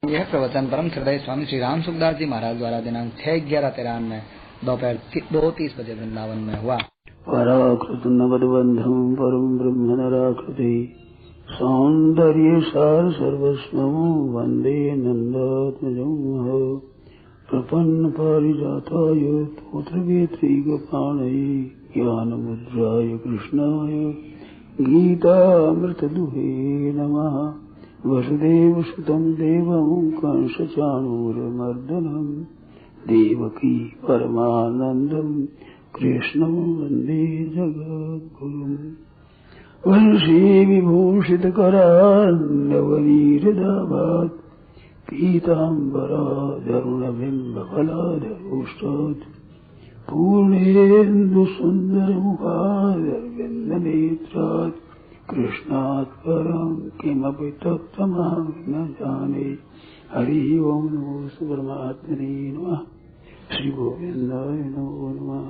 यह प्रवचन परम हृदय स्वामी श्री राम सुखदास जी महाराज द्वारा दिनांक 6/11/93 में दोपहर 2:30 बजे वृंदावन में हुआ। पराकृत नवद्बंधम परम ब्रह्म नराकृति सौंदर्य सार सर्वस्वं वंदे नंदात्मजं प्रपन्न पारिजाताय तोत्रवेत्री गोपाणये ज्ञानमुद्राय कृष्णाय गीतामृतदुहे नमः। वसुदेवसुतं देवं कंसचाणूरमर्दनं देवकी परमानन्दं कृष्णं वन्दे जगद्गुरुम्। वंशी विभूषितकरान्नवनीरदाभात् पीताम्बराधरुणबिम्बफलाधरोष्टात् पूर्णेन्दुसुन्दरमुखादरविन्दनेत्रात् कृष्णात् परं किमपि तत्त्वमहं न जाने। हरि ओम नमो परमात्मने नमः। श्री गोविंदाय नमो नमः।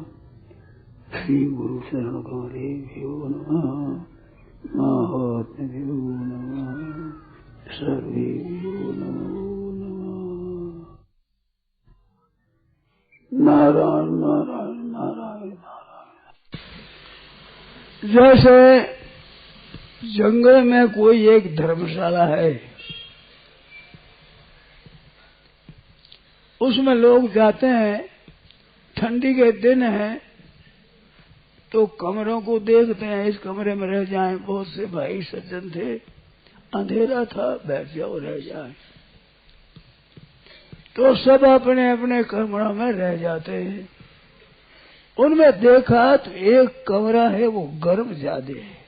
श्री गुरु शरण कमलेभ्यो नमः। महात्म्यो नमः। सर्वेभ्यो नमो नमः। नारायण नारायण नारायण नारायण। जैसे जंगल में कोई एक धर्मशाला है, उसमें लोग जाते हैं, ठंडी के दिन है तो कमरों को देखते हैं, इस कमरे में रह जाएं। बहुत से भाई सज्जन थे, अंधेरा था, बैठ जाओ रह जाए, तो सब अपने अपने कमरों में रह जाते हैं। उनमें देखा तो एक कमरा है वो गर्म ज्यादा है।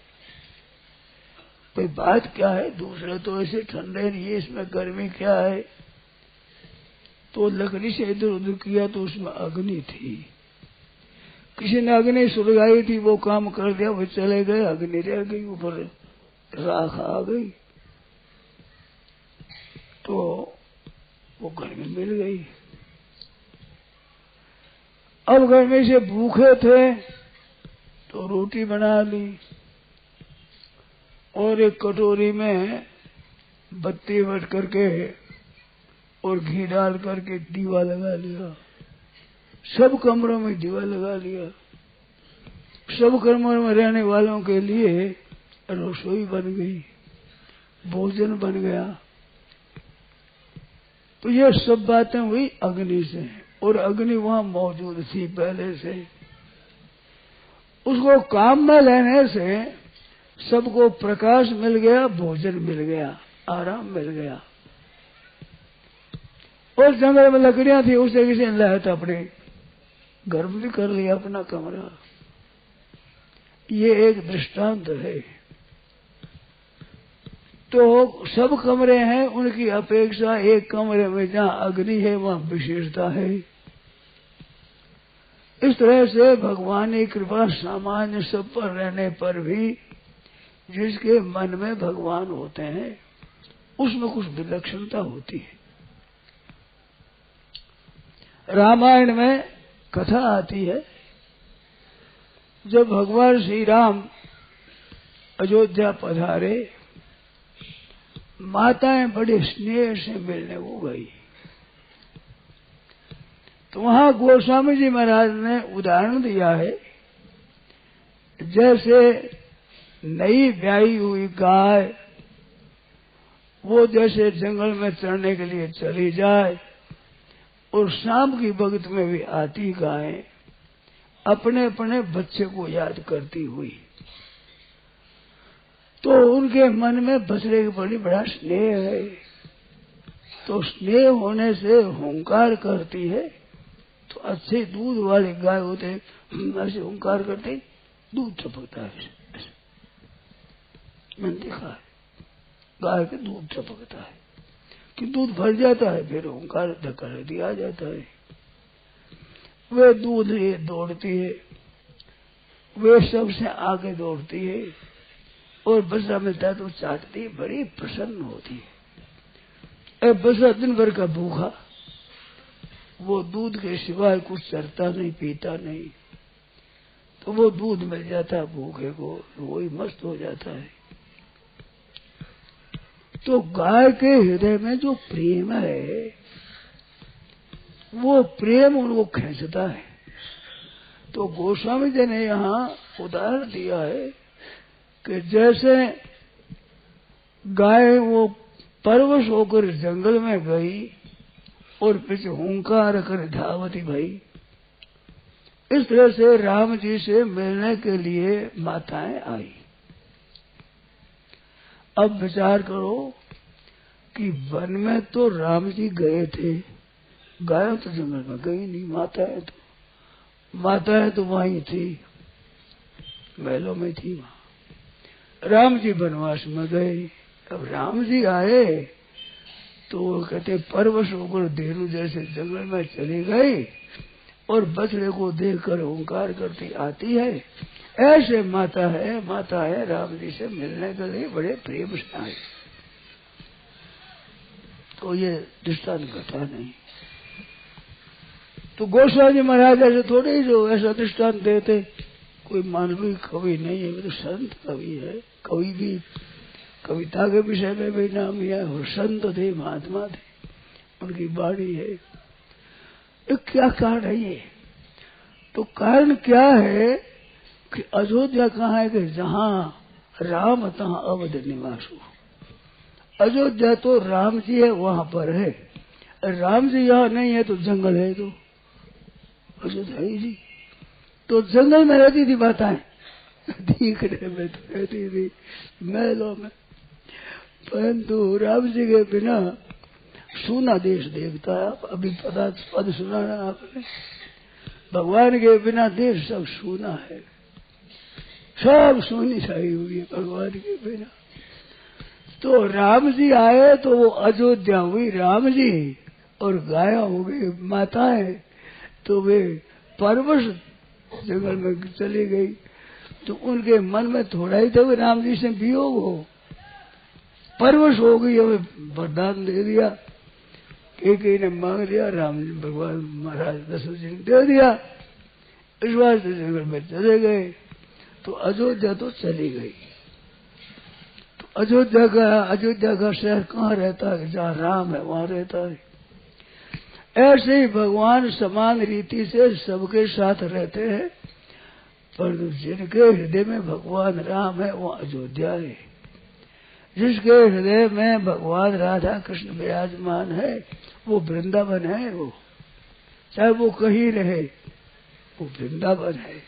भाई बात क्या है, दूसरे तो ऐसे ठंडे नहीं है, इसमें गर्मी क्या है। तो लकड़ी से इधर उधर किया तो उसमें अग्नि थी, किसी ने अग्नि सुलगाई थी, वो काम कर दिया, वो चले गए, अग्नि रह गई, ऊपर राख आ गई, तो वो गर्मी मिल गई। अब गर्मी से भूखे थे तो रोटी बना ली और एक कटोरी में बत्ती बट करके और घी डाल करके दीवा लगा लिया। सब कमरों में दीवा लगा लिया। सब कमरों में रहने वालों के लिए रसोई बन गई, भोजन बन गया। तो ये सब बातें हुई अग्नि से, और अग्नि वहां मौजूद थी पहले से। उसको काम में लेने से सबको प्रकाश मिल गया, भोजन मिल गया, आराम मिल गया। और जंगल में लकड़ियां थी, उसे किसी ने लाया था, अपने घर में भी कर लिया अपना कमरा। ये एक दृष्टांत है। तो सब कमरे हैं, उनकी अपेक्षा एक कमरे में जहाँ अग्नि है वहाँ विशेषता है। इस तरह से भगवान की कृपा सामान्य सब पर रहने पर भी जिसके मन में भगवान होते हैं उसमें कुछ विलक्षणता होती है। रामायण में कथा आती है, जब भगवान श्री राम अयोध्या पधारे, माताएं बड़े स्नेह से मिलने को गई। तो वहां गोस्वामी जी महाराज ने उदाहरण दिया है, जैसे नई ब्याई हुई गाय वो जैसे जंगल में चरने के लिए चली जाए और शाम की वक्त में भी आती गाय अपने अपने बच्चे को याद करती हुई, तो उनके मन में बछड़े के प्रति बड़ा स्नेह है। तो स्नेह होने से हुंकार करती है, तो अच्छे दूध वाली गाय होते ऐसे हुंकार करते दूध टपकता है। मैंने देखा है, गाय के दूध टपकता है कि दूध भर जाता है, फिर हुंकार धक्का दिया जाता है। वे दूध लिए दौड़ती है, वे सबसे आगे दौड़ती है, और बछड़ा मिलता है तो चाटती है, बड़ी प्रसन्न होती है। बछड़ा दिन भर का भूखा, वो दूध के सिवाय कुछ चरता नहीं, पीता नहीं, तो वो दूध मिल जाता है भूखे को, वही मस्त हो जाता है। तो गाय के हृदय में जो प्रेम है वो प्रेम उनको खींचता है। तो गोस्वामी जी ने यहाँ उदाहरण दिया है कि जैसे गाय वो परवश होकर जंगल में गई और पीछे हुंकार कर धावती भाई, इस तरह से राम जी से मिलने के लिए माताएं आई। अब विचार करो कि वन में तो राम जी गए थे, गाय तो जंगल में गई नहीं, माताएं तो वहीं थी, महलों में थी। वहां राम जी वनवास में गए। अब राम जी आए तो वो कहते परवश होकर धेनु जैसे जंगल में चली गई और बछड़े को देखकर ओंकार करती आती है। ऐसे माता है राम जी से मिलने के लिए बड़े प्रेम से आई। तो ये दृष्टांत घटा नहीं। तो गोस्वामी महाराज ऐसे थोड़े ही जो ऐसा दृष्टांत देते, कोई मानवीय कवि नहीं है, तो संत कवि है। कवि भी कविता के विषय में भी नाम लिया और संत थे, महात्मा थे, उनकी वाणी है। ये क्या कारण है ये? तो कारण क्या है कि अयोध्या कहाँ है कि जहाँ राम तहाँ अवध निवासु। अयोध्या तो राम जी है, वहां पर है। राम जी यहाँ नहीं है तो जंगल है, तो अयोध्या ही जी। तो जंगल में रहती थी माताएं, दिखने में तो रहती थी महलों में, परंतु राम जी के बिना सूना देश देखता है। अभी पद सुना ना आपने, भगवान के बिना देश सब सूना है, सब सोनी छाई हुई है भगवान के बिना। तो राम जी आए तो वो अयोध्या हुई राम जी, और गाया हो गई माताएं, तो वे परवश जंगल में चली गई। तो उनके मन में थोड़ा ही था राम जी से वियोग हो, परवश हो गई। हमें वरदान दे दिया, कई ने मांग लिया, राम जी भगवान महाराज दशरथ जी ने दे दिया। इस बार से जंगल में चले गए। तो अयोध्या तो चली गई। तो अयोध्या का शहर कहाँ रहता है? जहाँ राम है वहां रहता है। ऐसे ही भगवान समान रीति से सबके साथ रहते हैं, परंतु जिनके हृदय में भगवान राम है वो अयोध्या है। जिसके हृदय में भगवान राधा कृष्ण विराजमान है वो वृंदावन है। वो चाहे वो कहीं रहे, वो वृंदावन है।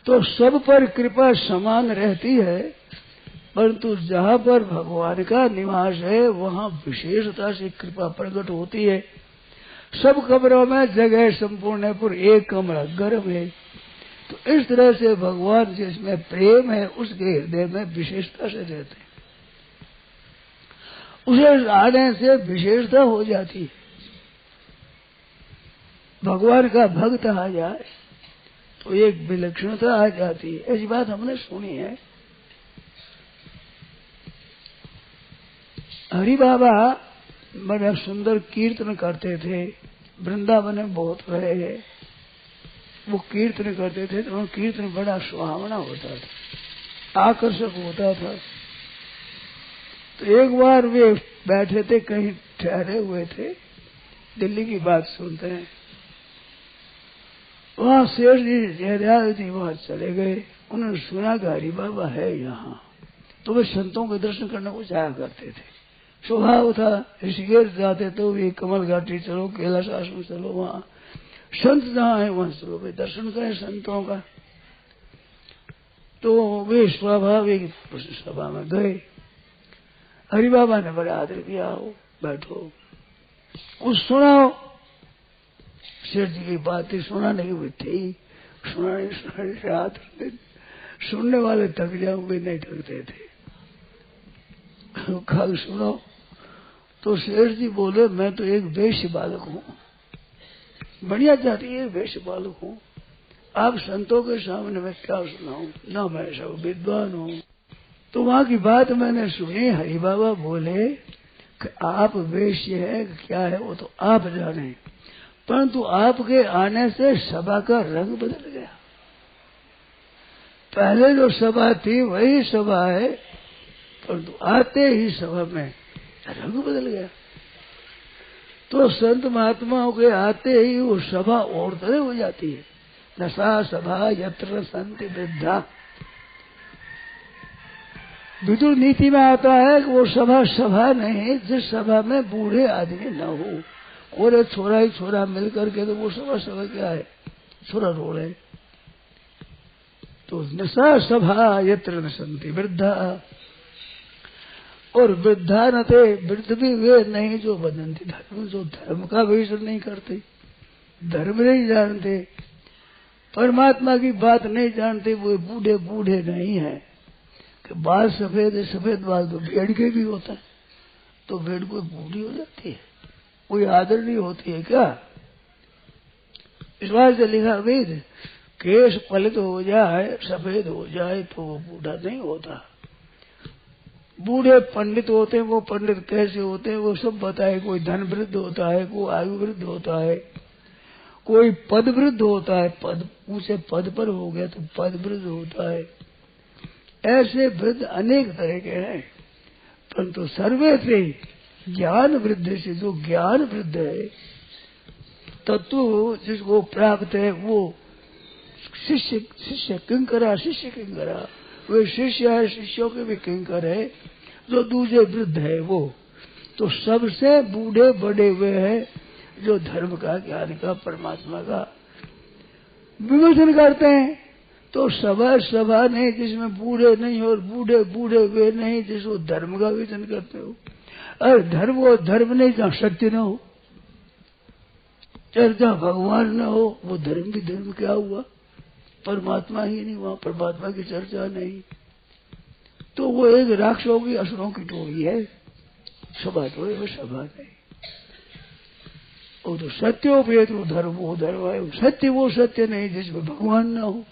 तो सब पर कृपा समान रहती है, परंतु जहाँ पर भगवान का निवास है वहाँ विशेषता से कृपा प्रकट होती है। सब कमरों में जगह संपूर्ण है, पर एक कमरा गर्म है। तो इस तरह से भगवान जिसमें प्रेम है उसके हृदय में विशेषता से रहते हैं। उसे आने से विशेषता हो जाती है। भगवान का भक्त आ जाए तो एक विलक्षणता आ जाती है। ऐसी बात हमने सुनी है। हरि बाबा बड़ा सुंदर कीर्तन करते थे, वृंदावन में बहुत रहे। वो कीर्तन करते थे तो कीर्तन बड़ा सुहावना होता था, आकर्षक होता था। तो एक बार वे बैठे थे, कहीं ठहरे हुए थे, दिल्ली की बात सुनते हैं। वहां शेर जी जयदयाल जी वहां चले गए। उन्होंने सुना कि हरि बाबा है यहाँ, तो वे संतों के दर्शन करने को जाया करते थे। स्वभाव था, ऋषिकेश जाते तो वे कमल घाटी चलो, कैलाश आश्रम चलो, वहां संत जहाँ है वहां चलो, वे दर्शन करें संतों का। तो वे स्वाभाविक सभा में गए। हरि बाबा ने बड़ा आदर किया, हो बैठो, कुछ सुनाओ। शेर जी की बातें सुनाने की भी थी, सुनाने रात दिन सुनने वाले थक जाए, वे नहीं थकते थे। कल सुनो। तो शेर जी बोले, मैं तो एक वैश्य बालक हूँ, बढ़िया जाती है वैश्य बालक हूँ, आप संतों के सामने मैं क्या सुनाऊं, ना मैं सब विद्वान हूँ। तो वहां की बात मैंने सुनी। हरि बाबा बोले कि आप वैश्य है क्या है वो तो आप जाने, परंतु आपके आने से सभा का रंग बदल गया। पहले जो सभा थी वही सभा है, परंतु आते ही सभा में रंग बदल गया। तो संत महात्माओं के आते ही वो सभा और तरह हो जाती है। नशा सभा यत्र संत वृद्धा। विदुर नीति में आता है कि वो सभा सभा नहीं जिस सभा में बूढ़े आदमी न हो। और छोरा ही छोरा मिल करके तो वो सभा सभा क्या है, छोरा रोल है। तो नशा सभा यत्र न संति वृद्धा। और वृद्धा न थे, वृद्ध भी वे नहीं जो बदंती धर्म, जो धर्म का विषय नहीं करते, धर्म नहीं जानते, परमात्मा की बात नहीं जानते। वो बूढ़े बूढ़े नहीं है कि बाल सफेद है, सफेद बाल तो भेड़ के भी होता है, तो भेड़ कोई बूढ़ी हो जाती है, कोई आदर नहीं होती है क्या? इस बात से लिखा वेद, केश पलित हो जाए सफेद हो जाए तो वो बूढ़ा नहीं होता। बूढ़े पंडित होते हैं, वो पंडित कैसे होते हैं वो सब बताए। कोई धन वृद्ध होता है, कोई आयु वृद्ध होता है, कोई पद वृद्ध होता है, पद ऊंचे पद पर हो गया तो पद वृद्ध होता है। ऐसे वृद्ध अनेक तरह के हैं, परंतु सर्वे से ज्ञान वृद्ध से जो ज्ञान वृद्ध है, तत्व जिसको प्राप्त है वो शिष्य शिष्य किंकरा, शिष्य किंकरा। वे शिष्य है, शिष्यों के भी किंकर है। जो दूसरे वृद्ध है वो तो सबसे बूढ़े बड़े हुए हैं, जो धर्म का, ज्ञान का, परमात्मा का विवेचन करते हैं। तो सभा सभा नहीं जिसमें बूढ़े नहीं और बूढ़े बूढ़े वे नहीं जिसको धर्म का विवेचन करते हो। अरे धर्म वो धर्म नहीं जहाँ सत्य न हो, चर्चा भगवान न हो, वो धर्म भी धर्म क्या हुआ? परमात्मा ही नहीं, वहाँ परमात्मा की चर्चा नहीं। तो वो एक राक्षसों की असुरों की टोली है। सभा तो है, वो सभा नहीं। वो तो सत्योपेत वो धर्म है। सत्य वो सत्य नहीं जिसमें भगवान न हो,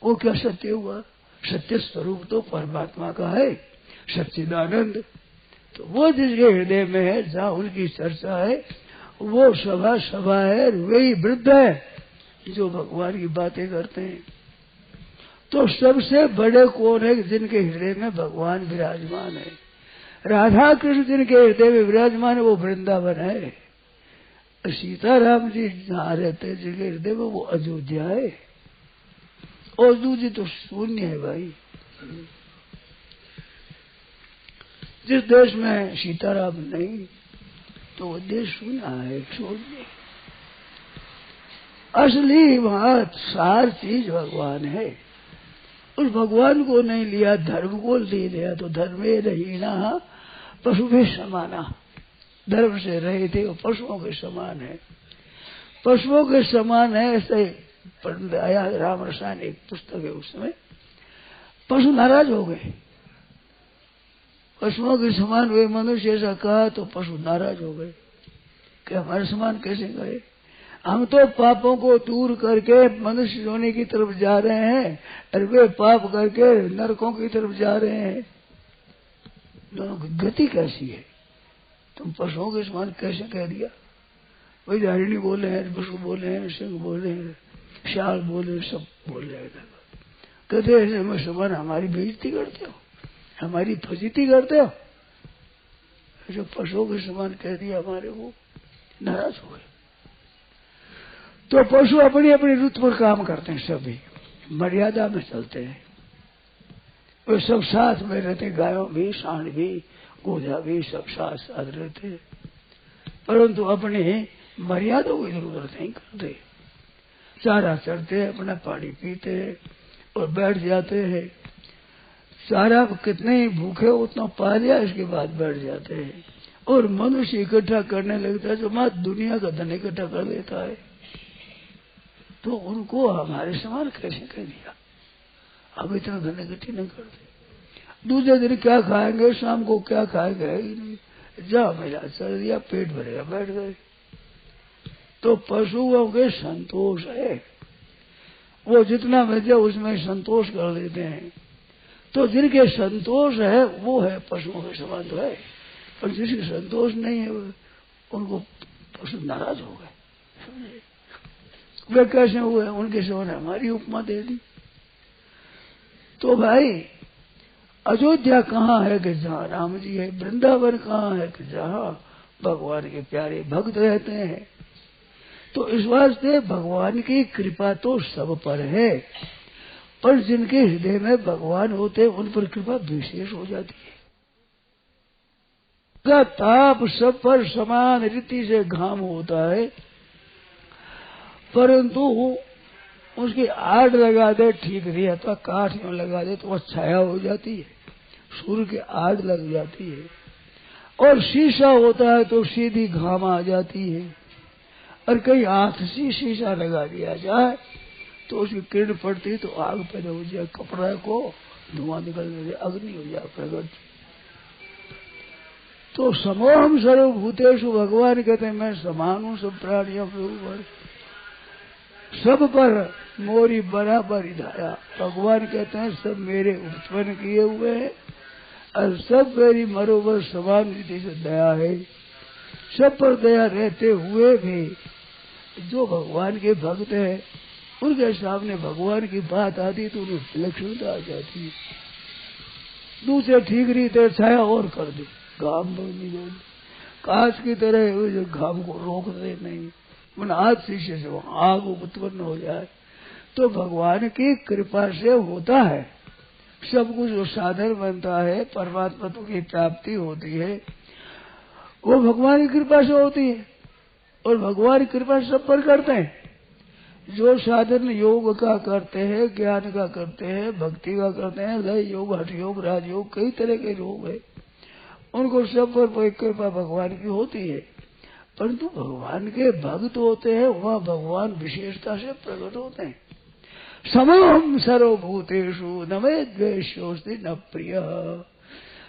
वो क्या सत्य हुआ? सत्य स्वरूप तो परमात्मा का है, सच्चिदानंद। तो वो जिसके हृदय में है, जहाँ उनकी चर्चा है, वो सभा सभा है। वही वृद्ध है जो भगवान की बातें करते हैं। तो सबसे बड़े कौन है? जिनके हृदय में भगवान विराजमान है। राधा कृष्ण जिनके हृदय में विराजमान है वो वृंदावन है। सीताराम जी जहाँ रहते हैं जिनके हृदय में वो अयोध्या है। और दूसरी तो शून्य है भाई। जिस देश में सीताराम नहीं तो वो देश शून्य है, शून्य। असली वहां सार चीज भगवान है। उस भगवान को नहीं लिया, धर्म को ले लिया तो धर्मे रहीना पशु भी समाना। धर्म से रहे थे वो पशुओं के समान है, पशुओं के समान है। ऐसे पढ़ आया राम रसायन एक पुस्तक है, उसमें पशु नाराज हो गए। पशुओं के समान वे मनुष्य ऐसा कहा तो पशु नाराज हो गए कि हमारे समान कैसे गए? हम तो पापों को दूर करके मनुष्य होने की तरफ जा रहे हैं और वे पाप करके नरकों की तरफ जा रहे हैं। दोनों की गति कैसी है? तुम पशुओं के समान कैसे कह दिया? वही हरिणी बोले हैं, पशु बोले हैं, सिंह बोले हैं, श्याल बोले, सब बोल रहे हैं। कहते ऐसे में समान हमारी बेइज्जती करते हो, हमारी फजीती करते हो। जो पशुओं के समान कह दिया हमारे, वो नाराज हो गए। तो पशु अपनी अपनी रुत पर काम करते हैं, सभी मर्यादा में चलते हैं। वे सब साथ में रहते, गायों भी, सांड भी, गोधा भी, सब साथ साथ रहते, परंतु अपनी मर्यादा को इधर उधर नहीं करते। चारा चढ़ते, अपना पानी पीते और बैठ जाते हैं। चारा कितने ही भूखे उतना पा लिया, इसके बाद बैठ जाते हैं। और मनुष्य इकट्ठा करने लगता है, जो मात दुनिया का धन इकट्ठा कर देता है। तो उनको हमारे समान कैसे कह दिया? अब इतना धन इकट्ठी नहीं करते। दूसरे दिन क्या खाएंगे, शाम को क्या खाएंगे ही नहीं। जा मेरा चल दिया, पेट भरेगा, बैठ गए। तो पशुओं के संतोष है, वो जितना मिल जाए उसमें संतोष कर लेते हैं। तो जिनके संतोष है वो है पशुओं के समान तो है, पर जिसके संतोष नहीं है उनको पशु नाराज हो गए। वे कैसे हुए? उनके समान हमारी उपमा दे दी। तो भाई अयोध्या कहाँ है कि जहाँ राम जी है, वृंदावन कहाँ है कि जहाँ भगवान के प्यारे भक्त रहते हैं। तो इस वास्ते भगवान की कृपा तो सब पर है, पर जिनके हृदय में भगवान होते हैं उन पर कृपा विशेष हो जाती है। का ताप सब पर समान रीति से घाम होता है, परंतु उसकी आड़ लगा दे ठीक नहीं, अथवा काठ में लगा दे तो वह छाया हो जाती है, सूर्य की आड़ लग जाती है। और शीशा होता है तो सीधी घाम आ जाती है, और कहीं हाथ से शीशा लगा दिया जाए तो उसकी किरण पड़ती है तो आग पैदा हो जाए, कपड़ा को धुआं निकलने से अग्नि हो जाए प्रकट। तो समोहम सर्वभूतेषु, भगवान कहते हैं मैं समान हूं सब प्राणियों के ऊपर, सब पर मोरी बराबर धाया। भगवान कहते हैं सब मेरे उत्पन्न किए हुए हैं और सब मेरी बरोबर समान रीति से दया है। सब पर दया रहते हुए भी जो भगवान के भक्त है उनके सामने भगवान की बात आती तो उन्हें विलक्षणता आ जाती है। दूसरे ठीक रीते छाया और कर दे, घाम नहीं दे, कांच की तरह घाम को रोक दे नहीं, मन आज शीशे से आग उत्पन्न हो जाए। तो भगवान की कृपा से होता है सब कुछ, जो साधन बनता है परमात्मा की प्राप्ति होती है वो भगवान की कृपा से होती है। और भगवान की कृपा सब पर करते हैं। जो साधन योग का करते हैं, ज्ञान का करते हैं, भक्ति का करते हैं, लय योग, हठ योग, राजयोग, कई तरह के योग है, उनको सब पर कृपा भगवान की होती है। परंतु भगवान के भक्त होते हैं वहाँ भगवान विशेषता से प्रकट होते हैं। समोहम सर्वभूतेषु न मे द्वेषोस्ति न प्रिय,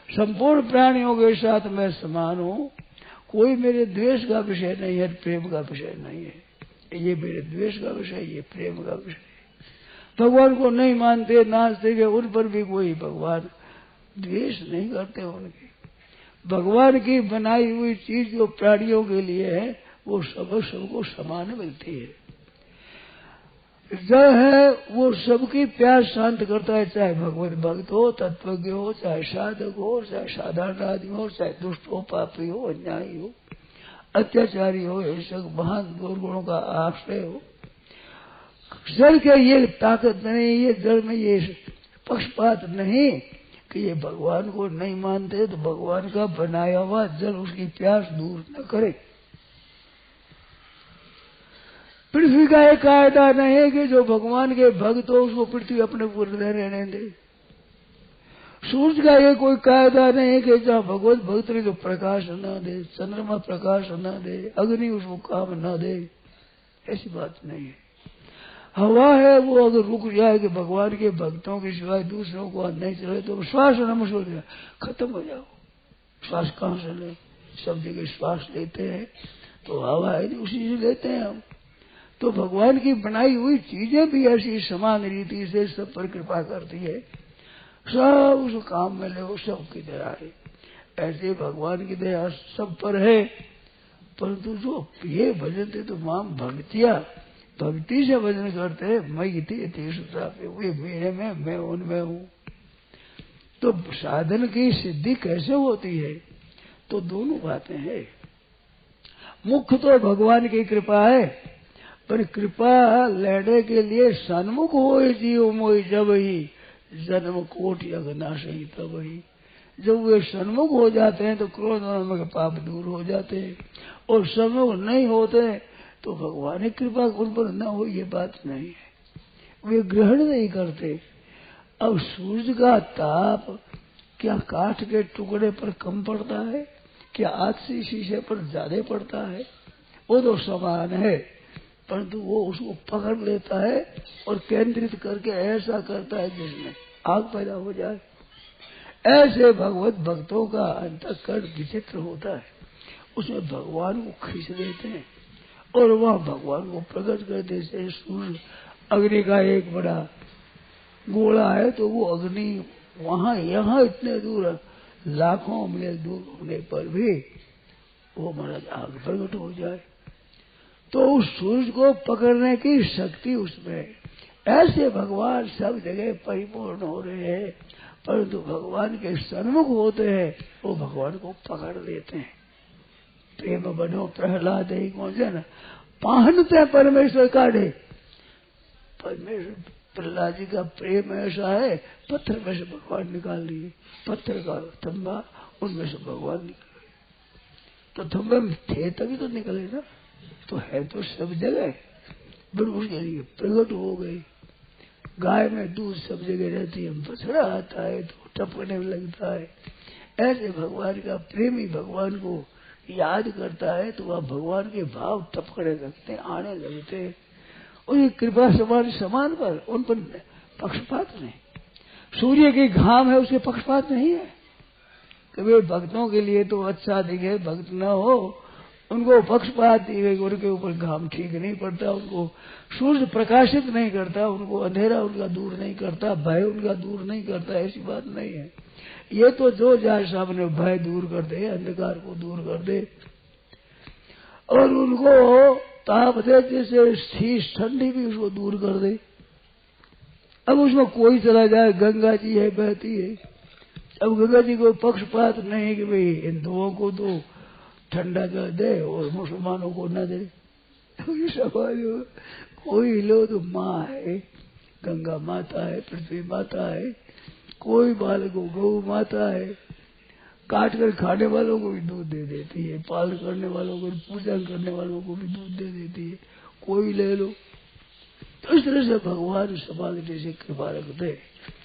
संपूर्ण प्राणियों के साथ मैं समान हूँ, कोई मेरे द्वेष का विषय नहीं है, प्रेम का विषय नहीं है। ये मेरे द्वेष का विषय, ये प्रेम का विषय। भगवान को नहीं मानते, नाचते गए, उन पर भी कोई भगवान द्वेष नहीं करते उनके। भगवान की बनाई हुई चीज जो प्राणियों के लिए है वो सबको समान मिलती है। जल है वो सबकी प्यास शांत करता है, चाहे भगवत भक्त हो, तत्वज्ञ हो, चाहे साधक हो, चाहे साधारण आदमी हो, चाहे दुष्ट हो, पापी हो, अन्यायी हो, अत्याचारी हो, ऐसा महान दुर्गुणों का आश्रय हो। जल के ये ताकत नहीं, ये जल में ये पक्षपात नहीं कि ये भगवान को नहीं मानते तो भगवान का बनाया हुआ जल उसकी प्यास दूर न करे। पृथ्वी का एक कायदा नहीं है कि जो भगवान के भक्त हो उसको पृथ्वी अपने ऊपर रहने दे। सूर्य का ये कोई कायदा नहीं है कि जहाँ भगवत भक्त ने जो प्रकाश न दे, चंद्रमा प्रकाश न दे, अग्नि उसको काम न दे, ऐसी बात नहीं है। हवा है वो अगर रुक जाए कि भगवान के भक्तों के सिवाय दूसरों को नहीं चले तो श्वास नमस हो जाए, खत्म हो जाओ। श्वास कहाँ से ले, सब जगह श्वास लेते हैं तो हवा है उसी से लेते हैं हम। तो भगवान की बनाई हुई चीजें भी ऐसी समान रीति से सब पर कृपा करती है, सब उस काम में ले, वो सबकी दया है। ऐसे भगवान की दया सब पर है। परंतु जो ये भजन थे तो माम भक्तिया, भक्ति से भजन करते हैं, मैं वे मेरे में, मैं उनमें हूँ। तो साधन की सिद्धि कैसे होती है? तो दोनों बातें हैं। मुख्य तो भगवान की कृपा है, पर कृपा लेने के लिए सन्मुख हो जीव मोहि जब ही जन्म कोटि अघनाशही तब ही। जब वे सन्मुख हो जाते हैं तो क्रोध के पाप दूर हो जाते हैं, और सन्मुख नहीं होते तो भगवान की कृपा उन पर न हो ये बात नहीं है, वे ग्रहण नहीं करते। अब सूरज का ताप क्या काठ के टुकड़े पर कम पड़ता है, क्या आछी शीशे पर ज्यादा पड़ता है? वो तो समान है, परंतु वो उसको पकड़ लेता है और केंद्रित करके ऐसा करता है जिसमें आग पैदा हो जाए। ऐसे भगवत भक्तों का अंतःकरण विचित्र होता है, उसमें भगवान को खींच लेते हैं और वह भगवान को प्रकट कर देते हैं। सूर्य अग्नि का एक बड़ा गोला है तो वो अग्नि वहां यहाँ इतने दूर लाखों मील दूर होने पर भी वो महाराज आग प्रकट हो जाए। तो उस सूर्य को पकड़ने की शक्ति उसमें। ऐसे भगवान सब जगह परिपूर्ण हो रहे हैं, परंतु भगवान के सन्मुख होते हैं वो भगवान को पकड़ लेते हैं। प्रेम बनो प्रहलाद न पहनते परमेश्वर काढ़े। परमेश्वर प्रहलाद जी का प्रेम ऐसा है, पत्थर में से भगवान निकाल लिए, पत्थर का थंबा उनमें से भगवान निकले। तो थंबे में थे तभी तो निकले ना, तो है तो सब जगह, बिल्कुल उसके लिए प्रकट हो गई। गाय में दूध सब जगह रहती है, बछड़ा आता है तो टपकने में लगता है। ऐसे भगवान का प्रेमी भगवान को याद करता है तो वह भगवान के भाव टपकने लगते, आने लगते। और कृपा समान पर उन पर पक्षपात नहीं। सूर्य की घाम है, उसके पक्षपात नहीं है। कभी भक्तों के लिए तो अच्छा दिखे, भक्त न हो उनको पक्षपात उनके ऊपर घाम ठीक नहीं पड़ता, उनको सूर्य प्रकाशित नहीं करता, उनको अंधेरा उनका दूर नहीं करता, भय उनका दूर नहीं करता, ऐसी बात नहीं है। ये तो जो जाए सामने भय दूर कर दे, अंधकार को दूर कर दे और उनको ताप दे, जैसे शीश ठंडी भी उसको दूर कर दे। अब उसमें कोई चला जाए, गंगा जी है बहती है, अब गंगा जी को पक्षपात नहीं कि भाई हिंदुओं को तो ठंडा कर दे और मुसलमानों को न दे। कोई लो तो माँ है, गंगा माता है, पृथ्वी माता है, कोई बाल को गौ माता है, काट कर खाने वालों को भी दूध दे देती है, पालन करने वालों को, पूजा करने वालों को भी दूध दे देती है, कोई ले लो। तो इस तरह से भगवान समाधि से कृपा रखते।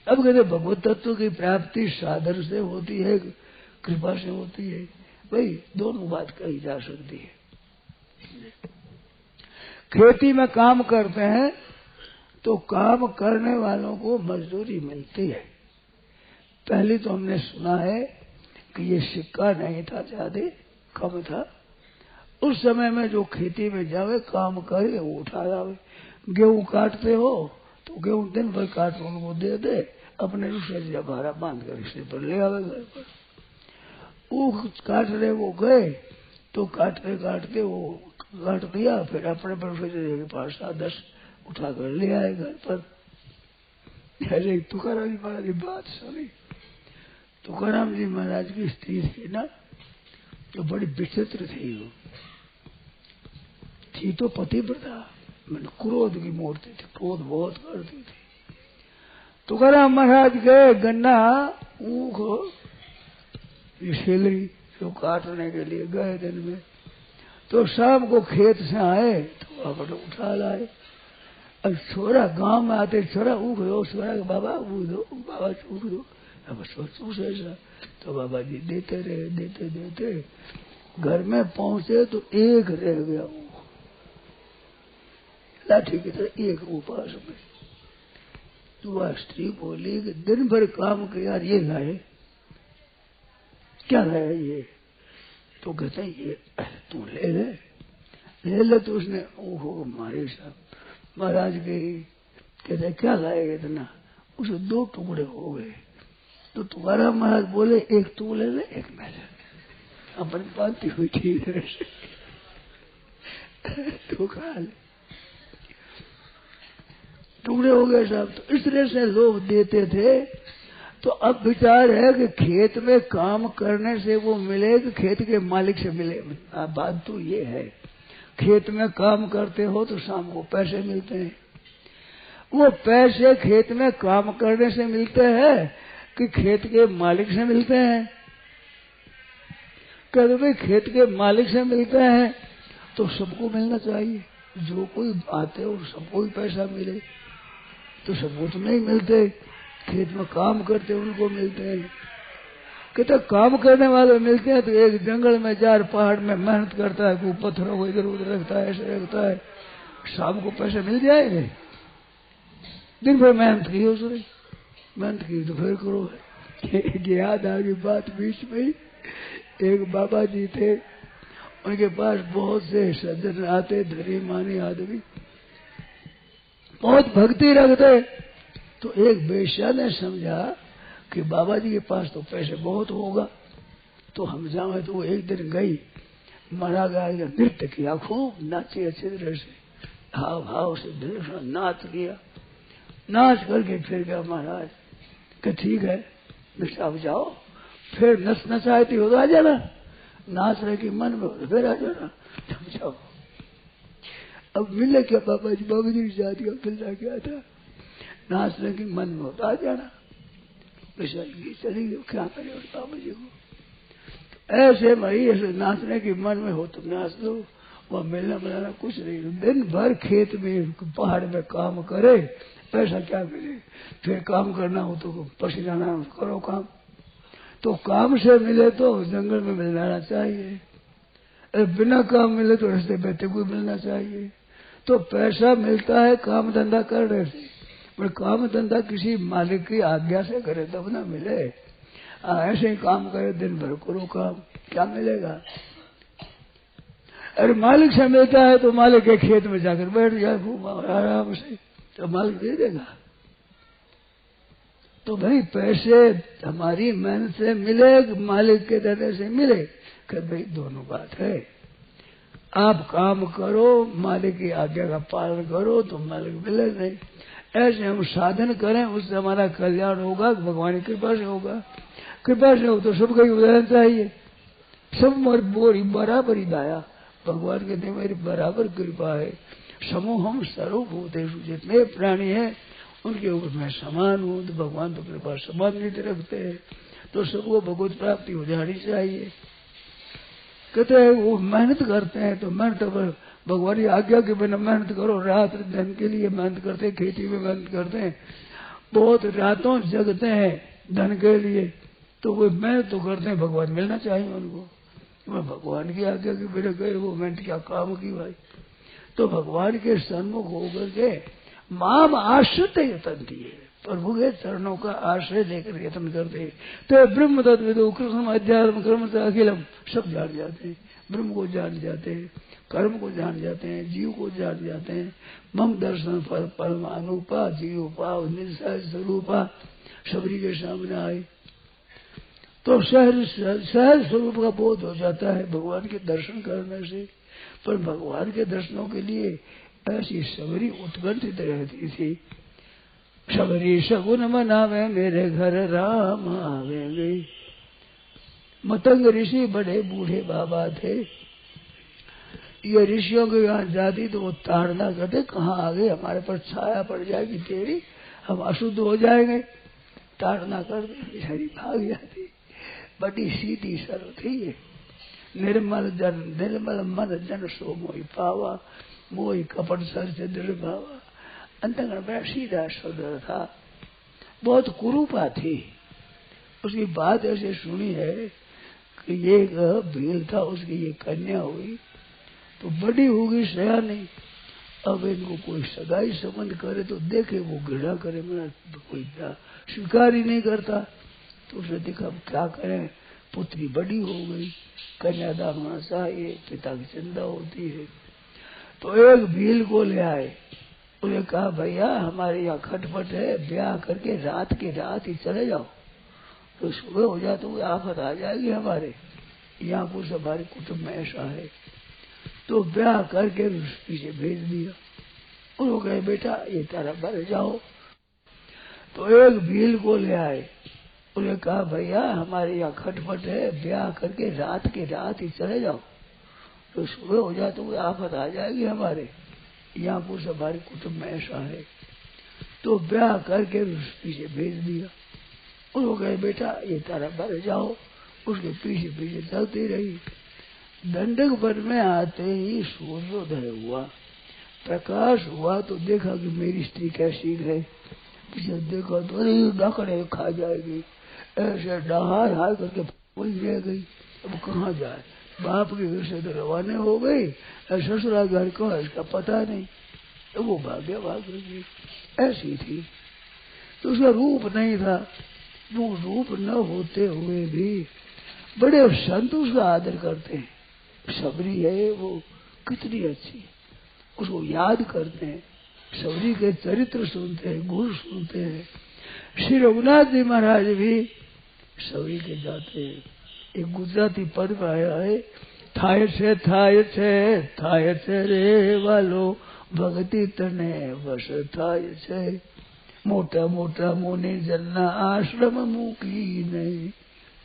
अब कहते भगवत तत्व की प्राप्ति साधन से होती है, कृपा से होती है। भाई दोनों बात कही जा सकती है। खेती में काम करते हैं तो काम करने वालों को मजदूरी मिलती है। पहले तो हमने सुना है कि ये सिक्का नहीं था, ज्यादा कम था। उस समय में जो खेती में जावे काम करे वो उठा जावे। गेहूं काटते हो तो गेहूं दिन भर काट उनको दे दे, अपने रिश्ते भाड़ा बांध कर रिश्ते पर ले आवे घर पर। ऊख काटने वो गए तो काटते काटते वो काट दिया, फिर अपने प्रोफेसर के पास 7-10 उठा कर ले आए घर पर। ऐसे तुकाराम जी महाराज की बात सुनी। तुकाराम जी महाराज की स्त्री थी ना, तो बड़ी विचित्र थी। वो थी तो पतिव्रता, मैंने क्रोध की मूर्ति थी, क्रोध बहुत करती थी। तुकाराम महाराज गए गन्ना ऊख सेलरी जो काटने के लिए गए दिन में, तो शाम को खेत से आए तो वहां पर उठा लाए। अब छोरा गांव में आते, छोरा ऊख दो, छोरा के बाबा ऊख दो, बाबा ऊख दो। अब सोचू ऐसा तो बाबा जी देते रहे, देते देते घर में पहुंचे तो एक रह गया ऊख, लाठी की तरह एक उपास में। तो वह स्त्री बोली कि दिन भर काम किया, ये लाए क्या है ये? तो कहते हैं ये तू ले ले। तो उसने ओहो मारे साहब महाराज के कहते क्या लाएगा इतना? उसे 2 टुकड़े हो गए। तो तुम्हारा महाराज बोले एक तू ले ले, एक मैं ले, अपनी बांधती हुई ठीक है तो खा ले। टुकड़े हो गए साहब। तो इस तरह से लोग देते थे। तो अब विचार है कि खेत में काम करने से वो मिले कि खेत के मालिक से मिले। बात तो ये है, खेत में काम करते हो तो शाम को पैसे मिलते हैं। वो पैसे खेत में काम करने से मिलते हैं कि खेत के मालिक से मिलते हैं? कहते भाई खेत के मालिक से मिलते हैं तो सबको मिलना चाहिए। जो कोई आते हो सबको ही पैसा मिले, तो सबको तो नहीं मिलते। खेत में काम करते उनको मिलते हैं। कहते काम करने वाले मिलते हैं तो एक जंगल में जार पहाड़ में मेहनत करता है, कोई पत्थरों को इधर उधर रखता है, ऐसे रखता है, शाम को पैसे मिल जाएंगे। दिन भर मेहनत की उसने, मेहनत की तो फिर करो। याद आ गई बात बीच में ही। एक बाबा जी थे, उनके पास बहुत से सज्जन आते, धनी मानी आदमी, बहुत भक्ति रखते। तो एक वेश्या ने समझा कि बाबा जी के पास तो पैसे बहुत होगा, तो हम जाए। तो वो एक दिन गई, मरा गया, नृत्य किया, खूब नाचे अच्छे तरह से, हाव भाव से नाच किया। नाच करके फिर गया महाराज कि ठीक है नशा हो जाओ, फिर नचाती हो तो आ जाना, नाच रहे कि मन में हो तो फिर आ जाना, थम जाओ। अब मिले क्या बाबा जी शादी का मिलना क्या था, नाचने की मन में हो तो आ जाना, चली गई क्या करे बाबा जी को। ऐसे भाई ऐसे नाचने की मन में हो तो नाच लो, वह मिलना मिलाना कुछ नहीं। दिन भर खेत में पहाड़ में काम करे, पैसा क्या मिले, फिर काम करना हो तो पसीना करो काम, तो काम से मिले तो जंगल में मिलना चाहिए, बिना काम मिले तो रास्ते बैठे कोई मिलना चाहिए। तो पैसा मिलता है काम धंधा करने से, पर काम धंधा किसी मालिक की आज्ञा से करे तब ना मिले। ऐसे ही काम करे दिन भर करो काम, क्या मिलेगा। अरे मालिक से मिलता है तो मालिक के खेत में जाकर बैठ जाए आराम से, तो मालिक दे देगा। तो भाई पैसे हमारी मेहनत से मिले, मालिक के देने से मिले, कि भाई दोनों बात है। आप काम करो, मालिक की आज्ञा का पालन करो तो मालिक मिले नहीं। ऐसे हम साधन करें, उससे हमारा कल्याण होगा, भगवान की कृपा से होगा। कृपा से हो तो सबका योगदान चाहिए, सब मोरी बराबरी दाया। भगवान कहते मेरी बराबर कृपा है। समूह हम सर्वभूतेषु, जितने प्राणी हैं उनके ऊपर मैं समान हूँ। तो भगवान तो कृपा समान नीति रखते हैं, तो सबको भगवत प्राप्ति हो जानी चाहिए। कहते हैं वो मेहनत करते हैं तो मेहनत भगवान की आज्ञा के बिना मेहनत करो, रात धन के लिए मेहनत करते हैं, खेती में मेहनत करते हैं, बहुत रातों जगते हैं धन के लिए, तो वो मेहनत तो करते हैं, भगवान मिलना चाहिए उनको। मैं भगवान की आज्ञा के बिना गए वो मेहनत क्या काम की भाई। तो भगवान के सन्मुख होकर के माम आश्रित यतन दिए, प्रभु के चरणों का आश्रय लेकर यत्न करते, तो ब्रह्म तत्व कृष्ण अध्यात्म कर्म से अखिलम सब जान जाते हैं। ब्रह्म को जान जाते हैं, कर्म को जान जाते हैं, जीव को जान जाते हैं। मम दर्शन फल परमानुपा जीव पाव निसह स्वरूपा सबरी के सामने आए तो सहज स्वरूप का बोध हो जाता है भगवान के दर्शन करने से। पर भगवान के दर्शनों के लिए ऐसी सबरी उत्कंठित रहती थी। सबरी शगुन मनावे मेरे घर राम आवेंगे। मतंग ऋषि बड़े बूढ़े बाबा थे, ये ऋषियों के यहाँ जाती तो वो ताड़ना करते, कहाँ आ गए, हमारे पर छाया पड़ जाएगी तेरी, हम अशुद्ध हो जाएंगे। ताड़ना करते हरी भाग जाती। बड़ी सीधी सरल थी ये। निर्मल मन जन सो मोहि पावा, मोहि कपट सर से दृढ़ भावा। अंतःकरण बड़ा सीधा सरल था, बहुत कुरूपा थी। उसकी बात ऐसे सुनी है कि ये भील था, उसकी ये कन्या हुई तो बड़ी होगी सयानी। अब इनको कोई सगाई संबंध करे तो देखे वो घृणा करे, मेरा कोई स्वीकार ही नहीं करता। तो उसे देखा अब क्या करें, पुत्री बड़ी हो गई, कन्यादान होना चाहिए, पिता की चिंता होती है। तो एक भील को ले आए, उन्हें कहा भैया हमारे यहाँ खटपट है, ब्याह करके रात के रात ही चले जाओ, तो सुबह हो जाए तो आफत आ जाएगी हमारे यहाँ, कुछ हमारे कुटुंब में ऐसा है। तो ब्याह करके पीछे भेज दिया। उन्होंने कहे बेटा ये तारा भर जाओ। तो एक भील को ले आए, उन्हें कहा भैया हमारे यहाँ खटपट है, ब्याह करके रात के रात ही चले जाओ, तो सुबह हो जाए तो आफत आ जाएगी हमारे यहाँ, कुछ हमारे कुटुंब में ऐसा है। तो ब्याह करके पीछे भेज दिया। उन्होंने कहे बेटा ये तारा भर जाओ। उसके पीछे पीछे चलती रही। दंडक वन में आते ही सूर्योदय हुआ, प्रकाश हुआ तो देखा कि मेरी स्त्री कैसी है। पीछे देखा तो अरे डाकड़े खा जाएगी, ऐसे डहार हार करके वही रह गई। अब कहाँ जाए, बाप के घर से तो रवाने हो गई, ससुराल घर का इसका पता नहीं, तो वो भाग्य भाग गई। ऐसी थी। तो उसका रूप नहीं था, वो रूप न होते हुए भी बड़े संत उसका आदर करते हैं। सबरी है वो कितनी अच्छी, उसको याद करते हैं, सबरी के चरित्र सुनते हैं, गुण सुनते हैं। श्री रघुनाथ जी महाराज भी सबरी के जाते हैं। एक गुजराती पद में आया है, थाय छे रे वालो भक्ति तने वश थाय छे। मोटा मोटा मुनि जलना आश्रम मुकी नहीं।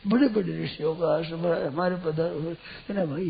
बड़े बड़े ऋषियों का आश्रम हमारे पधारो है ना भाई।